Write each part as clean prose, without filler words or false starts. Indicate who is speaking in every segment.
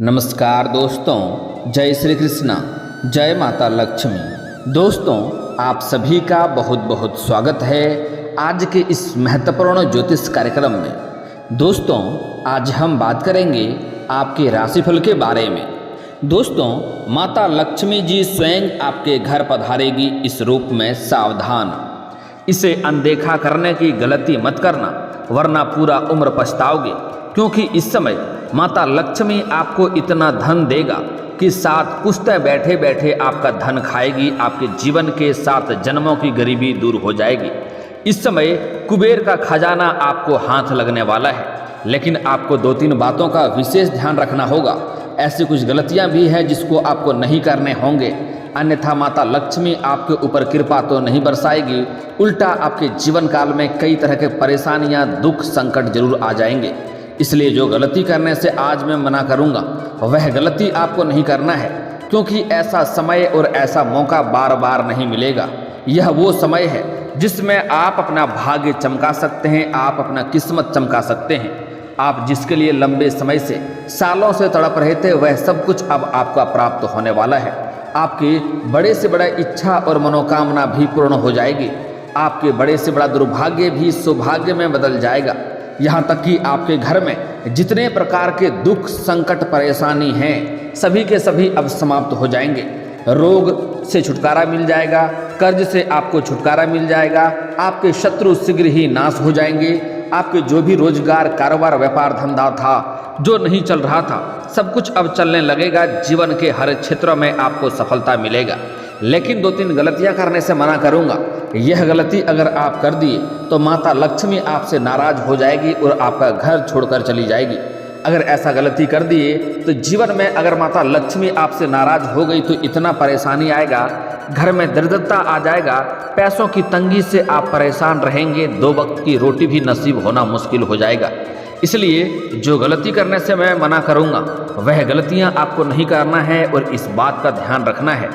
Speaker 1: नमस्कार दोस्तों, जय श्री कृष्णा, जय माता लक्ष्मी। दोस्तों, आप सभी का बहुत बहुत स्वागत है आज के इस महत्वपूर्ण ज्योतिष कार्यक्रम में। दोस्तों, आज हम बात करेंगे आपके राशिफल के बारे में। दोस्तों, माता लक्ष्मी जी स्वयं आपके घर पधारेगी इस रूप में। सावधान, इसे अनदेखा करने की गलती मत करना, वरना पूरा उम्र पछताओगे। क्योंकि इस समय माता लक्ष्मी आपको इतना धन देगा कि 7 पुश्तें बैठे बैठे आपका धन खाएगी। आपके जीवन के 7 जन्मों की गरीबी दूर हो जाएगी। इस समय कुबेर का खजाना आपको हाथ लगने वाला है, लेकिन आपको 2-3 बातों का विशेष ध्यान रखना होगा। ऐसी कुछ गलतियां भी हैं जिसको आपको नहीं करने होंगे, अन्यथा माता लक्ष्मी आपके ऊपर कृपा तो नहीं बरसाएगी, उल्टा आपके जीवन काल में कई तरह के परेशानियां, दुख, संकट जरूर आ जाएंगे। इसलिए जो गलती करने से आज मैं मना करूंगा, वह गलती आपको नहीं करना है, क्योंकि ऐसा समय और ऐसा मौका बार बार नहीं मिलेगा। यह वो समय है जिसमें आप अपना भाग्य चमका सकते हैं, आप अपना किस्मत चमका सकते हैं। आप जिसके लिए लंबे समय से, सालों से तड़प रहे थे, वह सब कुछ अब आपका प्राप्त होने वाला है। आपकी बड़े से बड़ा इच्छा और मनोकामना भी पूर्ण हो जाएगी। आपके बड़े से बड़ा दुर्भाग्य भी सौभाग्य में बदल जाएगा। यहाँ तक कि आपके घर में जितने प्रकार के दुख, संकट, परेशानी हैं, सभी के सभी अब समाप्त हो जाएंगे। रोग से छुटकारा मिल जाएगा, कर्ज से आपको छुटकारा मिल जाएगा, आपके शत्रु शीघ्र ही नाश हो जाएंगे। आपके जो भी रोजगार, कारोबार, व्यापार, धंधा था, जो नहीं चल रहा था, सब कुछ अब चलने लगेगा। जीवन के हर क्षेत्र में आपको सफलता मिलेगा। लेकिन 2-3 गलतियां करने से मना करूंगा। यह गलती अगर आप कर दिए तो माता लक्ष्मी आपसे नाराज हो जाएगी और आपका घर छोड़कर चली जाएगी। अगर ऐसा गलती कर दिए तो जीवन में अगर माता लक्ष्मी आपसे नाराज हो गई तो इतना परेशानी आएगा, घर में दरिद्रता आ जाएगा, पैसों की तंगी से आप परेशान रहेंगे, 2 वक्त की रोटी भी नसीब होना मुश्किल हो जाएगा। इसलिए जो गलती करने से मैं मना करूंगा, वह गलतियां आपको नहीं करना है और इस बात का ध्यान रखना है,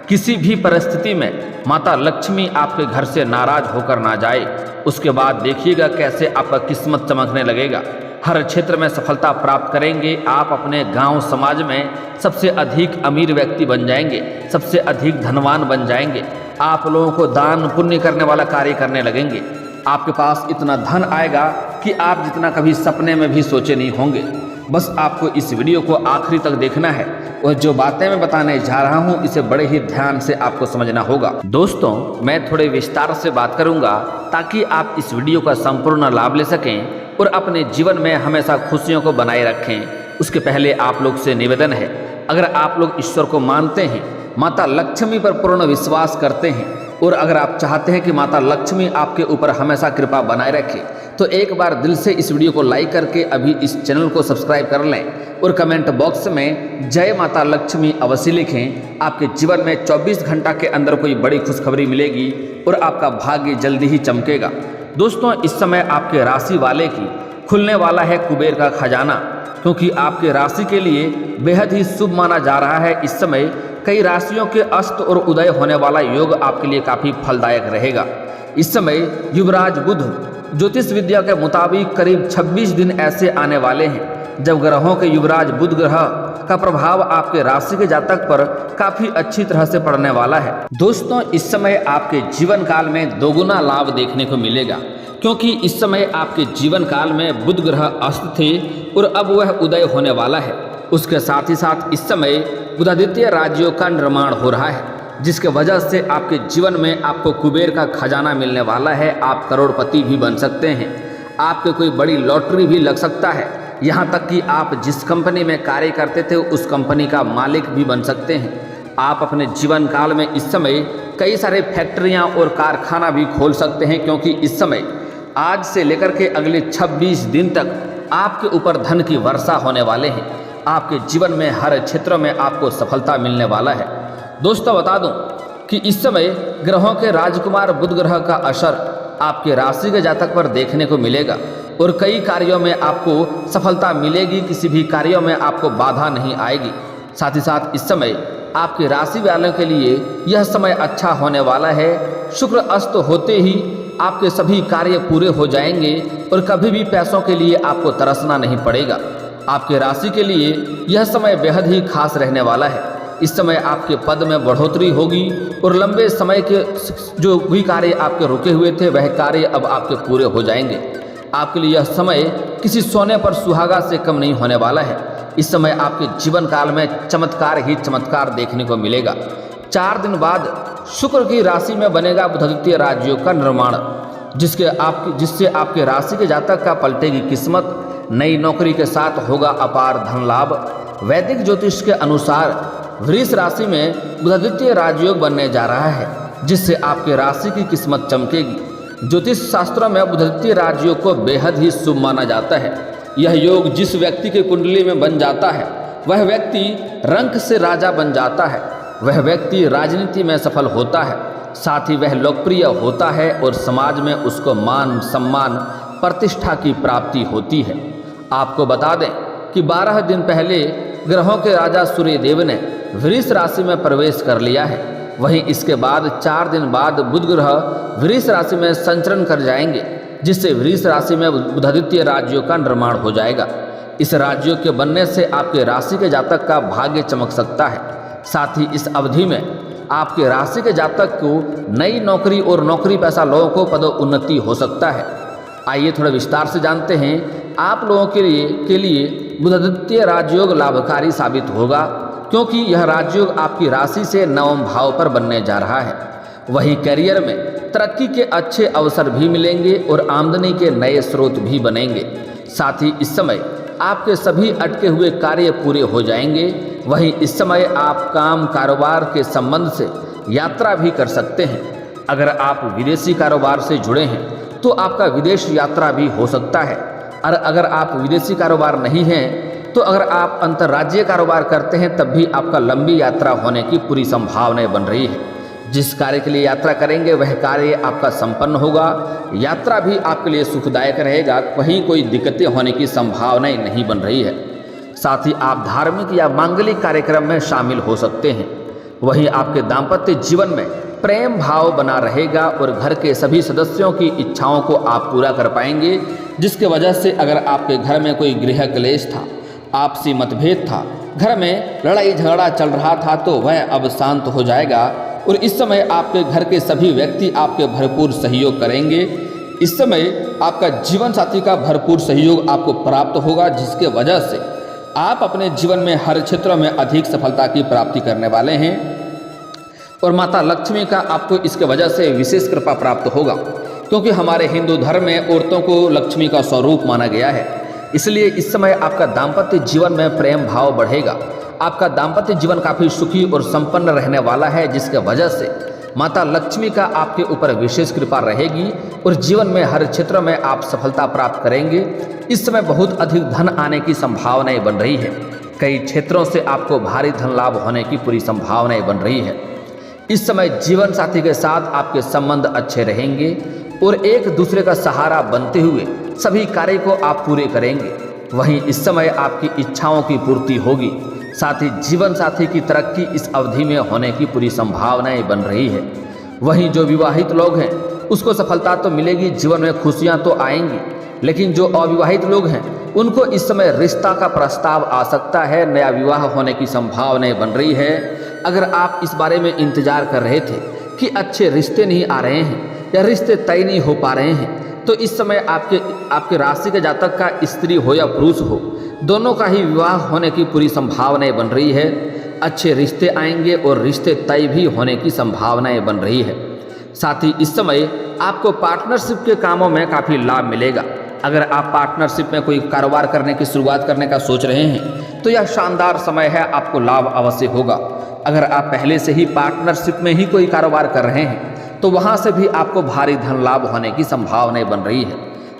Speaker 1: किसी भी परिस्थिति में माता लक्ष्मी आपके घर से नाराज होकर ना जाए। उसके बाद देखिएगा कैसे आपका किस्मत चमकने लगेगा। हर क्षेत्र में सफलता प्राप्त करेंगे। आप अपने गांव समाज में सबसे अधिक अमीर व्यक्ति बन जाएंगे, सबसे अधिक धनवान बन जाएंगे। आप लोगों को दान पुण्य करने वाला कार्य करने लगेंगे। आपके पास इतना धन आएगा कि आप जितना कभी सपने में भी सोचे नहीं होंगे। बस आपको इस वीडियो को आखिरी तक देखना है और जो बातें मैं बताने जा रहा हूं, इसे बड़े ही ध्यान से आपको समझना होगा। दोस्तों, मैं थोड़े विस्तार से बात करूंगा ताकि आप इस वीडियो का संपूर्ण लाभ ले सकें और अपने जीवन में हमेशा खुशियों को बनाए रखें। उसके पहले आप लोग से निवेदन है, अगर आप लोग ईश्वर को मानते हैं, माता लक्ष्मी पर पूर्ण विश्वास करते हैं और अगर आप चाहते हैं कि माता लक्ष्मी आपके ऊपर हमेशा कृपा बनाए रखे, तो एक बार दिल से इस वीडियो को लाइक करके अभी इस चैनल को सब्सक्राइब कर लें और कमेंट बॉक्स में जय माता लक्ष्मी अवश्य लिखें। आपके जीवन में 24 घंटा के अंदर कोई बड़ी खुशखबरी मिलेगी और आपका भाग्य जल्दी ही चमकेगा। दोस्तों, इस समय आपके राशि वाले की खुलने वाला है कुबेर का खजाना, क्योंकि आपके राशि के लिए बेहद ही शुभ माना जा रहा है। इस समय कई राशियों के अस्त और उदय होने वाला योग आपके लिए काफ़ी फलदायक रहेगा। इस समय युवराज बुध ज्योतिष विद्या के मुताबिक करीब 26 दिन ऐसे आने वाले हैं जब ग्रहों के युवराज बुध ग्रह का प्रभाव आपके राशि के जातक पर काफी अच्छी तरह से पड़ने वाला है। दोस्तों, इस समय आपके जीवन काल में दोगुना लाभ देखने को मिलेगा, क्योंकि इस समय आपके जीवन काल में बुध ग्रह अस्त थे और अब वह उदय होने वाला है। उसके साथ ही साथ इस समय बुधादित्य राज्यों का निर्माण हो रहा है, जिसके वजह से आपके जीवन में आपको कुबेर का खजाना मिलने वाला है। आप करोड़पति भी बन सकते हैं, आपके कोई बड़ी लॉटरी भी लग सकता है। यहाँ तक कि आप जिस कंपनी में कार्य करते थे उस कंपनी का मालिक भी बन सकते हैं। आप अपने जीवन काल में इस समय कई सारे फैक्ट्रियाँ और कारखाना भी खोल सकते हैं, क्योंकि इस समय आज से लेकर के अगले 26 दिन तक आपके ऊपर धन की वर्षा होने वाले हैं। आपके जीवन में हर क्षेत्र में आपको सफलता मिलने वाला है। दोस्तों, बता दूं कि इस समय ग्रहों के राजकुमार बुध ग्रह का असर आपके राशि के जातक पर देखने को मिलेगा और कई कार्यों में आपको सफलता मिलेगी। किसी भी कार्यों में आपको बाधा नहीं आएगी। साथ ही साथ इस समय आपके राशि वालों के लिए यह समय अच्छा होने वाला है। शुक्र अस्त होते ही आपके सभी कार्य पूरे हो जाएंगे और कभी भी पैसों के लिए आपको तरसना नहीं पड़ेगा। आपके राशि के लिए यह समय बेहद ही खास रहने वाला है। इस समय आपके पद में बढ़ोतरी होगी और लंबे समय के जो भी कार्य आपके रुके हुए थे वह कार्य अब आपके पूरे हो जाएंगे। आपके लिए यह समय किसी सोने पर सुहागा से कम नहीं होने वाला है। इस समय आपके जीवन काल में चमत्कार ही चमत्कार देखने को मिलेगा। 4 दिन बाद शुक्र की राशि में बनेगा बुधादित्य राजयोग का निर्माण, जिससे आपके राशि के जातक का पलटेगी किस्मत। नई नौकरी के साथ होगा अपार धन लाभ। वैदिक ज्योतिष के अनुसार वृष राशि में बुधादित्य राजयोग बनने जा रहा है, जिससे आपके राशि की किस्मत चमकेगी। ज्योतिष शास्त्रों में बुधादित्य राजयोग को बेहद ही शुभ माना जाता है। यह योग जिस व्यक्ति के कुंडली में बन जाता है वह व्यक्ति रंक से राजा बन जाता है, वह व्यक्ति राजनीति में सफल होता है, साथ ही वह लोकप्रिय होता है और समाज में उसको मान सम्मान प्रतिष्ठा की प्राप्ति होती है। आपको बता दें कि 12 दिन पहले ग्रहों के राजा सूर्य देव ने वृष राशि में प्रवेश कर लिया है। वहीं इसके बाद 4 दिन बाद बुध ग्रह वृष राशि में संचरण कर जाएंगे, जिससे वृष राशि में बुधादित्य राजयोग का निर्माण हो जाएगा। इस राजयोग के बनने से आपके राशि के जातक का भाग्य चमक सकता है। साथ ही इस अवधि में आपके राशि के जातक को नई नौकरी और नौकरी पेशा लोगों को पदोन्नति हो सकता है। आइए थोड़ा विस्तार से जानते हैं आप लोगों के लिए बुधादित्य राजयोग लाभकारी साबित होगा, क्योंकि यह राजयोग आपकी राशि से 9वें भाव पर बनने जा रहा है। वहीं करियर में तरक्की के अच्छे अवसर भी मिलेंगे और आमदनी के नए स्रोत भी बनेंगे। साथ ही इस समय आपके सभी अटके हुए कार्य पूरे हो जाएंगे। वहीं इस समय आप काम कारोबार के संबंध से यात्रा भी कर सकते हैं। अगर आप विदेशी कारोबार से जुड़े हैं तो आपका विदेश यात्रा भी हो सकता है, और अगर आप विदेशी कारोबार नहीं हैं तो अगर आप अंतर्राज्यीय कारोबार करते हैं तब भी आपका लंबी यात्रा होने की पूरी संभावनाएं बन रही है। जिस कार्य के लिए यात्रा करेंगे वह कार्य आपका संपन्न होगा। यात्रा भी आपके लिए सुखदायक रहेगा, कहीं कोई दिक्कतें होने की संभावनाएं नहीं बन रही है। साथ ही आप धार्मिक या मांगलिक कार्यक्रम में शामिल हो सकते हैं। वहीं आपके दाम्पत्य जीवन में प्रेम भाव बना रहेगा और घर के सभी सदस्यों की इच्छाओं को आप पूरा कर पाएंगे, जिसके वजह से अगर आपके घर में कोई गृह क्लेश था, आपसी मतभेद था, घर में लड़ाई झगड़ा चल रहा था, तो वह अब शांत हो जाएगा और इस समय आपके घर के सभी व्यक्ति आपके भरपूर सहयोग करेंगे। इस समय आपका जीवन साथी का भरपूर सहयोग आपको प्राप्त होगा, जिसके वजह से आप अपने जीवन में हर क्षेत्र में अधिक सफलता की प्राप्ति करने वाले हैं और माता लक्ष्मी का आपको इसके वजह से विशेष कृपा प्राप्त होगा, क्योंकि हमारे हिंदू धर्म में औरतों को लक्ष्मी का स्वरूप माना गया है। इसलिए इस समय आपका दाम्पत्य जीवन में प्रेम भाव बढ़ेगा। आपका दाम्पत्य जीवन काफ़ी सुखी और संपन्न रहने वाला है, जिसके वजह से माता लक्ष्मी का आपके ऊपर विशेष कृपा रहेगी और जीवन में हर क्षेत्र में आप सफलता प्राप्त करेंगे। इस समय बहुत अधिक धन आने की संभावनाएं बन रही है। कई क्षेत्रों से आपको भारी धन लाभ होने की पूरी संभावनाएं बन रही है। इस समय जीवन साथी के साथ आपके संबंध अच्छे रहेंगे और एक दूसरे का सहारा बनते हुए सभी कार्य को आप पूरे करेंगे। वहीं इस समय आपकी इच्छाओं की पूर्ति होगी। साथ ही जीवन साथी की तरक्की इस अवधि में होने की पूरी संभावनाएं बन रही है। वहीं जो विवाहित लोग हैं उसको सफलता तो मिलेगी, जीवन में खुशियां तो आएंगी, लेकिन जो अविवाहित लोग हैं उनको इस समय रिश्ता का प्रस्ताव आ सकता है, नया विवाह होने की संभावनाएं बन रही है। अगर आप इस बारे में इंतजार कर रहे थे कि अच्छे रिश्ते नहीं आ रहे हैं या रिश्ते तय नहीं हो पा रहे हैं, तो इस समय आपके राशि के जातक का स्त्री हो या पुरुष हो, दोनों का ही विवाह होने की पूरी संभावनाएं बन रही है। अच्छे रिश्ते आएंगे और रिश्ते तय भी होने की संभावनाएं बन रही है। साथ ही इस समय आपको पार्टनरशिप के कामों में काफ़ी लाभ मिलेगा। अगर आप पार्टनरशिप में कोई कारोबार करने की शुरुआत करने का सोच रहे हैं तो यह शानदार समय है, आपको लाभ अवश्य होगा। अगर आप पहले से ही पार्टनरशिप में ही कोई कारोबार कर रहे हैं तो वहाँ से भी आपको भारी धन लाभ होने की संभावनाएं बन रही है।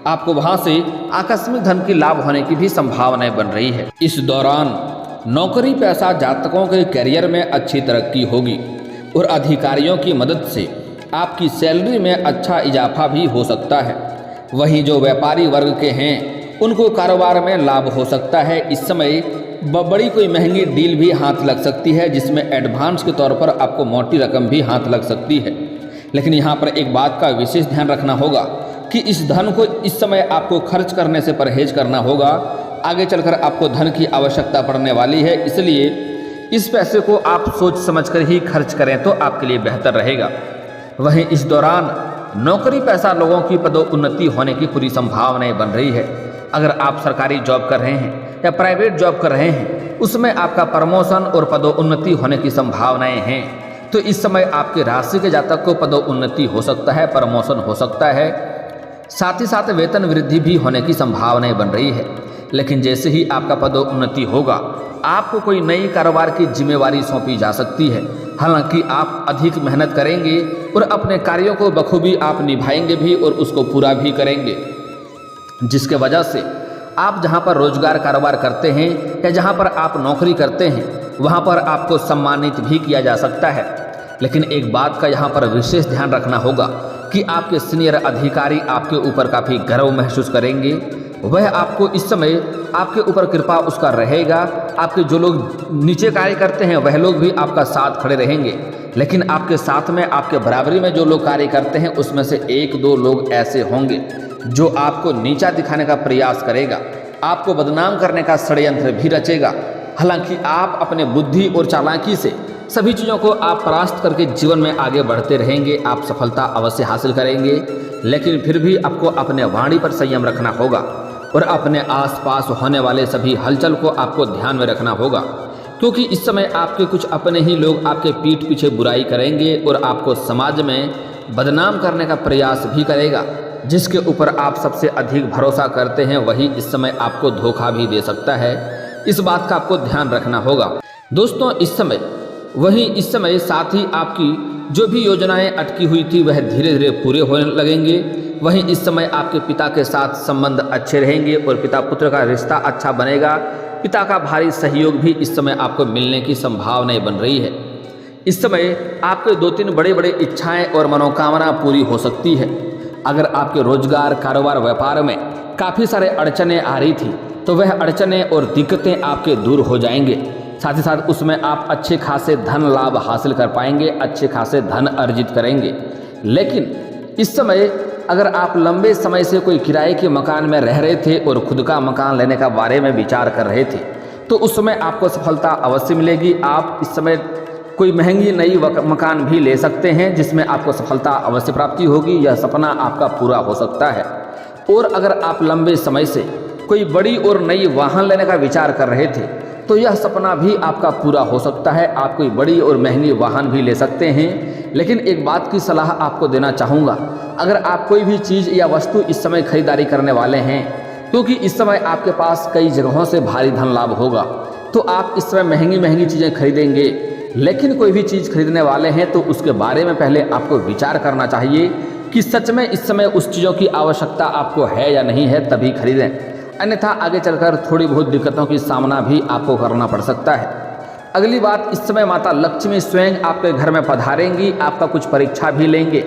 Speaker 1: आपको वहाँ से आकस्मिक धन की लाभ होने की भी संभावनाएं बन रही है। इस दौरान नौकरी पेशा जातकों के करियर में अच्छी तरक्की होगी और अधिकारियों की मदद से आपकी सैलरी में अच्छा इजाफा भी हो सकता है। वहीं जो व्यापारी वर्ग के हैं उनको कारोबार में लाभ हो सकता है। इस समय बड़ी कोई महंगी डील भी हाथ लग सकती है, जिसमें एडवांस के तौर पर आपको मोटी रकम भी हाथ लग सकती है। लेकिन यहाँ पर एक बात का विशेष ध्यान रखना होगा कि इस धन को इस समय आपको खर्च करने से परहेज करना होगा, आगे चलकर आपको धन की आवश्यकता पड़ने वाली है, इसलिए इस पैसे को आप सोच समझकर ही खर्च करें तो आपके लिए बेहतर रहेगा। वहीं इस दौरान नौकरी पैसा लोगों की पदोन्नति होने की पूरी संभावनाएं बन रही है। अगर आप सरकारी जॉब कर रहे हैं या प्राइवेट जॉब कर रहे हैं, उसमें आपका प्रमोशन और पदोन्नति होने की संभावनाएं हैं। तो इस समय आपके राशि के जातक को पदोन्नति हो सकता है, प्रमोशन हो सकता है, साथ ही साथ वेतन वृद्धि भी होने की संभावनाएं बन रही है। लेकिन जैसे ही आपका पदोन्नति होगा, आपको कोई नई कारोबार की जिम्मेवारी सौंपी जा सकती है। हालांकि आप अधिक मेहनत करेंगे और अपने कार्यों को बखूबी आप निभाएंगे भी और उसको पूरा भी करेंगे, जिसके वजह से आप जहां पर रोजगार कारोबार करते हैं या जहां पर आप नौकरी करते हैं, वहां पर आपको सम्मानित भी किया जा सकता है। लेकिन एक बात का यहाँ पर विशेष ध्यान रखना होगा कि आपके सीनियर अधिकारी आपके ऊपर काफ़ी गर्व महसूस करेंगे। वह आपको इस समय आपके ऊपर कृपा उसका रहेगा। आपके जो लोग नीचे कार्य करते हैं वह लोग भी आपका साथ खड़े रहेंगे, लेकिन आपके साथ में आपके बराबरी में जो लोग कार्य करते हैं उसमें से एक दो लोग ऐसे होंगे जो आपको नीचा दिखाने का प्रयास करेगा, आपको बदनाम करने का षड्यंत्र भी रचेगा। हालांकि आप अपने बुद्धि और चालाकी से सभी चीज़ों को आप परास्त करके जीवन में आगे बढ़ते रहेंगे, आप सफलता अवश्य हासिल करेंगे। लेकिन फिर भी आपको अपने वाणी पर संयम रखना होगा और अपने आसपास होने वाले सभी हलचल को आपको ध्यान में रखना होगा, क्योंकि इस समय आपके कुछ अपने ही लोग आपके पीठ पीछे बुराई करेंगे और आपको समाज में बदनाम करने का प्रयास भी करेगा। जिसके ऊपर आप सबसे अधिक भरोसा करते हैं वही इस समय आपको धोखा भी दे सकता है। इस बात का आपको ध्यान रखना होगा। दोस्तों, इस समय साथ ही आपकी जो भी योजनाएं अटकी हुई थी वह धीरे धीरे पूरे होने लगेंगे। वहीं इस समय आपके पिता के साथ संबंध अच्छे रहेंगे और पिता पुत्र का रिश्ता अच्छा बनेगा। पिता का भारी सहयोग भी इस समय आपको मिलने की संभावनाएं बन रही है। इस समय आपके 2-3 बड़े बड़े इच्छाएं और मनोकामना पूरी हो सकती है। अगर आपके रोजगार, कारोबार, व्यापार में काफ़ी सारे अड़चनें आ रही थी तो वह अड़चनें और दिक्कतें आपके दूर हो जाएंगे। साथ ही साथ उसमें आप अच्छे खासे धन लाभ हासिल कर पाएंगे, अच्छे खासे धन अर्जित करेंगे। लेकिन इस समय अगर आप लंबे समय से कोई किराए के मकान में रह रहे थे और खुद का मकान लेने का बारे में विचार कर रहे थे तो उस समय आपको सफलता अवश्य मिलेगी। आप इस समय कोई महंगी नई मकान भी ले सकते हैं जिसमें आपको सफलता अवश्य प्राप्ति होगी। यह सपना आपका पूरा हो सकता है। और अगर आप लंबे समय से कोई बड़ी और नई वाहन लेने का विचार कर रहे थे तो यह सपना भी आपका पूरा हो सकता है। आप कोई बड़ी और महंगी वाहन भी ले सकते हैं। लेकिन एक बात की सलाह आपको देना चाहूँगा, अगर आप कोई भी चीज़ या वस्तु इस समय खरीदारी करने वाले हैं, क्योंकि इस समय आपके पास कई जगहों से भारी धन लाभ होगा, तो आप इस समय महंगी महंगी चीज़ें खरीदेंगे। लेकिन कोई भी चीज़ खरीदने वाले हैं तो उसके बारे में पहले आपको विचार करना चाहिए कि सच में इस समय उस चीज़ों की आवश्यकता आपको है या नहीं है, तभी खरीदें। अन्यथा आगे चलकर थोड़ी बहुत दिक्कतों की सामना भी आपको करना पड़ सकता है। अगली बात, इस समय माता लक्ष्मी स्वयं आपके घर में पधारेंगी, आपका कुछ परीक्षा भी लेंगे।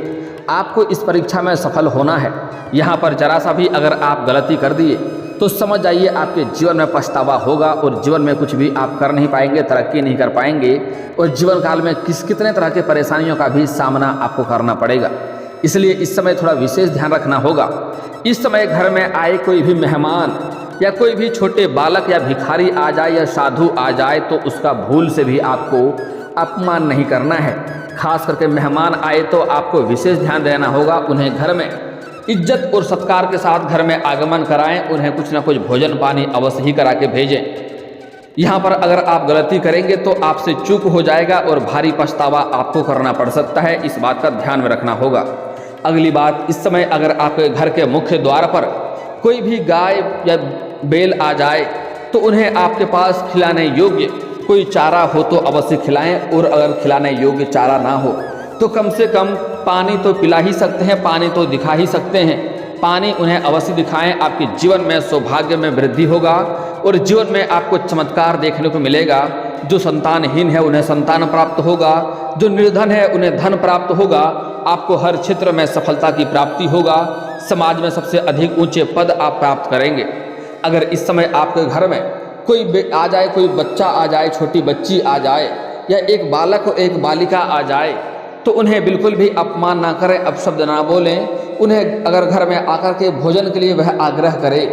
Speaker 1: आपको इस परीक्षा में सफल होना है। यहाँ पर जरा सा भी अगर आप गलती कर दिए तो समझ जाइए आपके जीवन में पछतावा होगा और जीवन में कुछ भी आप कर नहीं पाएंगे, तरक्की नहीं कर पाएंगे और जीवन काल में कितने तरह के परेशानियों का भी सामना आपको करना पड़ेगा। इसलिए इस समय थोड़ा विशेष ध्यान रखना होगा। इस समय घर में आए कोई भी मेहमान या कोई भी छोटे बालक या भिखारी आ जाए या साधु आ जाए तो उसका भूल से भी आपको अपमान नहीं करना है। खास करके मेहमान आए तो आपको विशेष ध्यान देना होगा। उन्हें घर में इज्जत और सत्कार के साथ घर में आगमन कराएं, उन्हें कुछ ना कुछ भोजन पानी अवश्य ही करा के भेजें। यहाँ पर अगर आप गलती करेंगे तो आपसे चूक हो जाएगा और भारी पछतावा आपको करना पड़ सकता है। इस बात का ध्यान में रखना होगा। अगली बात, इस समय अगर आपके घर के मुख्य द्वार पर कोई भी गाय या बैल आ जाए तो उन्हें आपके पास खिलाने योग्य कोई चारा हो तो अवश्य खिलाएं। और अगर खिलाने योग्य चारा ना हो तो कम से कम पानी तो पिला ही सकते हैं, पानी तो दिखा ही सकते हैं। पानी उन्हें अवश्य दिखाएं। आपके जीवन में सौभाग्य में वृद्धि होगा और जीवन में आपको चमत्कार देखने को मिलेगा। जो संतानहीन है उन्हें संतान प्राप्त होगा, जो निर्धन है उन्हें धन प्राप्त होगा। आपको हर क्षेत्र में सफलता की प्राप्ति होगा। समाज में सबसे अधिक ऊंचे पद आप प्राप्त करेंगे। अगर इस समय आपके घर में कोई आ जाए, कोई बच्चा आ जाए, छोटी बच्ची आ जाए या एक बालक और एक बालिका आ जाए तो उन्हें बिल्कुल भी अपमान ना करें, अपशब्द ना बोलें। उन्हें अगर घर में आकर के भोजन के लिए वह आग्रह करे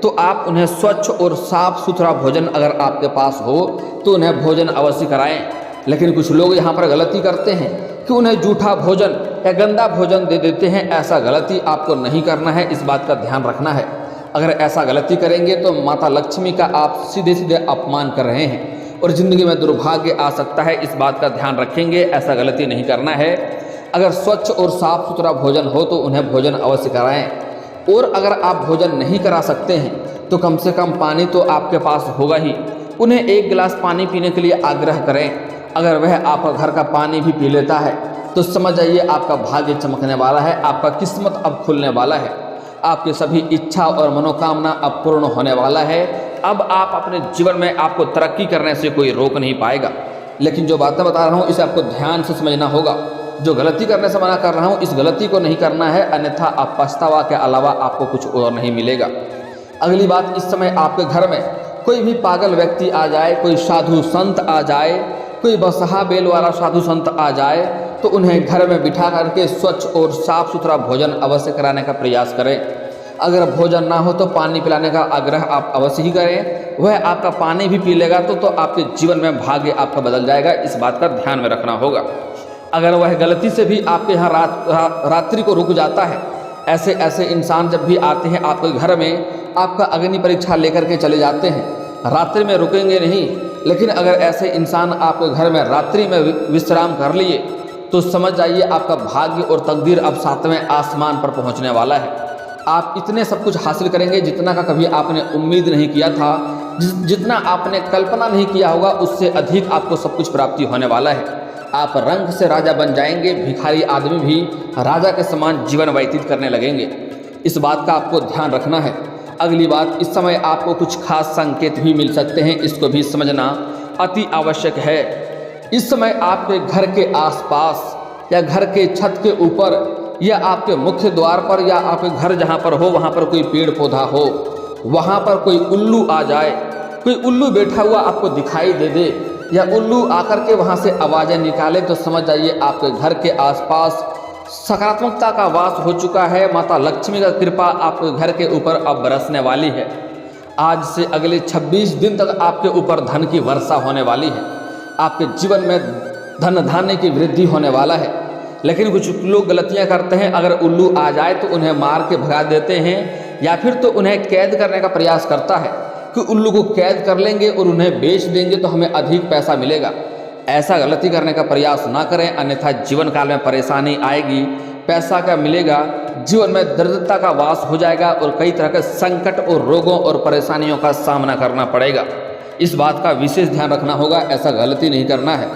Speaker 1: तो आप उन्हें स्वच्छ और साफ सुथरा भोजन अगर आपके पास हो तो उन्हें भोजन अवश्य कराएं। लेकिन कुछ लोग यहाँ पर गलती करते हैं कि उन्हें जूठा भोजन या गंदा भोजन दे देते हैं। ऐसा गलती आपको नहीं करना है, इस बात का ध्यान रखना है। अगर ऐसा गलती करेंगे तो माता लक्ष्मी का आप सीधे सीधे अपमान कर रहे हैं और ज़िंदगी में दुर्भाग्य आ सकता है। इस बात का ध्यान रखेंगे, ऐसा गलती नहीं करना है। अगर स्वच्छ और साफ सुथरा भोजन हो तो उन्हें भोजन अवश्य कराएं। और अगर आप भोजन नहीं करा सकते हैं तो कम से कम पानी तो आपके पास होगा ही, उन्हें 1 गिलास पानी पीने के लिए आग्रह करें। अगर वह आपका घर का पानी भी पी लेता है तो समझ जाइए आपका भाग्य चमकने वाला है, आपका किस्मत अब खुलने वाला है, आपके सभी इच्छा और मनोकामना अब पूर्ण होने वाला है। अब आप अपने जीवन में आपको तरक्की करने से कोई रोक नहीं पाएगा। लेकिन जो बातें बता रहा हूँ इसे आपको ध्यान से समझना होगा। जो गलती करने से मना कर रहा हूँ इस गलती को नहीं करना है, अन्यथा आप पछतावा के अलावा आपको कुछ और नहीं मिलेगा। अगली बात, इस समय आपके घर में कोई भी पागल व्यक्ति आ जाए, कोई साधु संत आ जाए, कोई बसहा बेल वाला साधु संत आ जाए तो उन्हें घर में बिठा करके स्वच्छ और साफ सुथरा भोजन अवश्य कराने का प्रयास करें। अगर भोजन ना हो तो पानी पिलाने का आग्रह आप अवश्य ही करें। वह आपका पानी भी पी लेगा तो आपके जीवन में भाग्य आपका बदल जाएगा, इस बात का ध्यान में रखना होगा। अगर वह गलती से भी आपके यहाँ रात्रि को रुक जाता है, ऐसे इंसान जब भी आते हैं आपके घर में, आपका अग्नि परीक्षा लेकर के चले जाते हैं, रात्रि में रुकेंगे नहीं। लेकिन अगर ऐसे इंसान आपके घर में रात्रि में विश्राम कर लिए तो समझ जाइए आपका भाग्य और तकदीर अब 7वें आसमान पर पहुंचने वाला है। आप इतने सब कुछ हासिल करेंगे जितना का कभी आपने उम्मीद नहीं किया था, जितना आपने कल्पना नहीं किया होगा, उससे अधिक आपको सब कुछ प्राप्ति होने वाला है। आप रंग से राजा बन जाएंगे, भिखारी आदमी भी राजा के समान जीवन व्यतीत करने लगेंगे। इस बात का आपको ध्यान रखना है। अगली बात, इस समय आपको कुछ खास संकेत भी मिल सकते हैं, इसको भी समझना अति आवश्यक है। इस समय आपके घर के आसपास या घर के छत के ऊपर या आपके मुख्य द्वार पर या आपके घर जहाँ पर हो वहाँ पर कोई पेड़ पौधा हो, वहाँ पर कोई उल्लू आ जाए, कोई उल्लू बैठा हुआ आपको दिखाई दे दे या उल्लू आकर के वहाँ से आवाज़ें निकाले तो समझ जाइए आपके घर के आसपास सकारात्मकता का वास हो चुका है। माता लक्ष्मी का कृपा आपके घर के ऊपर अब बरसने वाली है। आज से अगले 26 दिन तक आपके ऊपर धन की वर्षा होने वाली है। आपके जीवन में धन धान्य की वृद्धि होने वाला है। लेकिन कुछ लोग गलतियां करते हैं, अगर उल्लू आ जाए तो उन्हें मार के भगा देते हैं या फिर तो उन्हें कैद करने का प्रयास करता है कि उल्लू को कैद कर लेंगे और उन्हें बेच देंगे तो हमें अधिक पैसा मिलेगा। ऐसा गलती करने का प्रयास ना करें, अन्यथा जीवन काल में परेशानी आएगी, पैसा क्या मिलेगा, जीवन में दरिद्रता का वास हो जाएगा और कई तरह के संकट और रोगों और परेशानियों का सामना करना पड़ेगा। इस बात का विशेष ध्यान रखना होगा, ऐसा गलती नहीं करना है।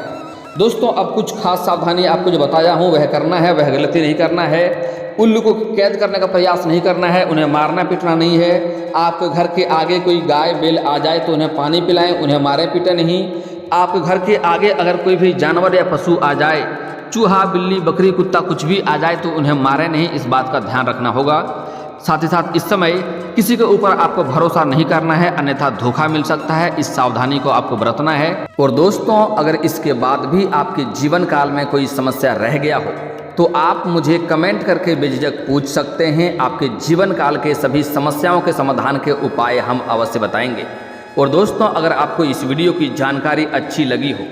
Speaker 1: दोस्तों, अब कुछ खास सावधानी आपको जो बताया हूँ वह करना है, वह गलती नहीं करना है। उल्लू को कैद करने का प्रयास नहीं करना है, उन्हें मारना पीटना नहीं है। आपके घर के आगे कोई गाय बैल आ जाए तो उन्हें पानी पिलाएं, उन्हें मारे पीटे नहीं। आपके घर के आगे अगर कोई भी जानवर या पशु आ जाए, चूहा बिल्ली बकरी कुत्ता कुछ भी आ जाए तो उन्हें मारे नहीं, इस बात का ध्यान रखना होगा। साथ ही साथ इस समय किसी के ऊपर आपको भरोसा नहीं करना है, अन्यथा धोखा मिल सकता है, इस सावधानी को आपको बरतना है। और दोस्तों, अगर इसके बाद भी आपके जीवन काल में कोई समस्या रह गया हो तो आप मुझे कमेंट करके बेझिझक पूछ सकते हैं। आपके जीवन काल के सभी समस्याओं के समाधान के उपाय हम अवश्य बताएंगे। और दोस्तों, अगर आपको इस वीडियो की जानकारी अच्छी लगी हो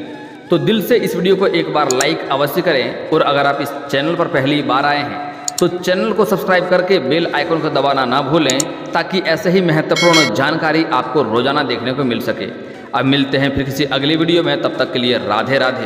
Speaker 1: तो दिल से इस वीडियो को एक बार लाइक अवश्य करें। और अगर आप इस चैनल पर पहली बार आए हैं तो चैनल को सब्सक्राइब करके बेल आइकन को दबाना ना भूलें, ताकि ऐसे ही महत्वपूर्ण जानकारी आपको रोजाना देखने को मिल सके। अब मिलते हैं फिर किसी अगली वीडियो में, तब तक के लिए राधे राधे।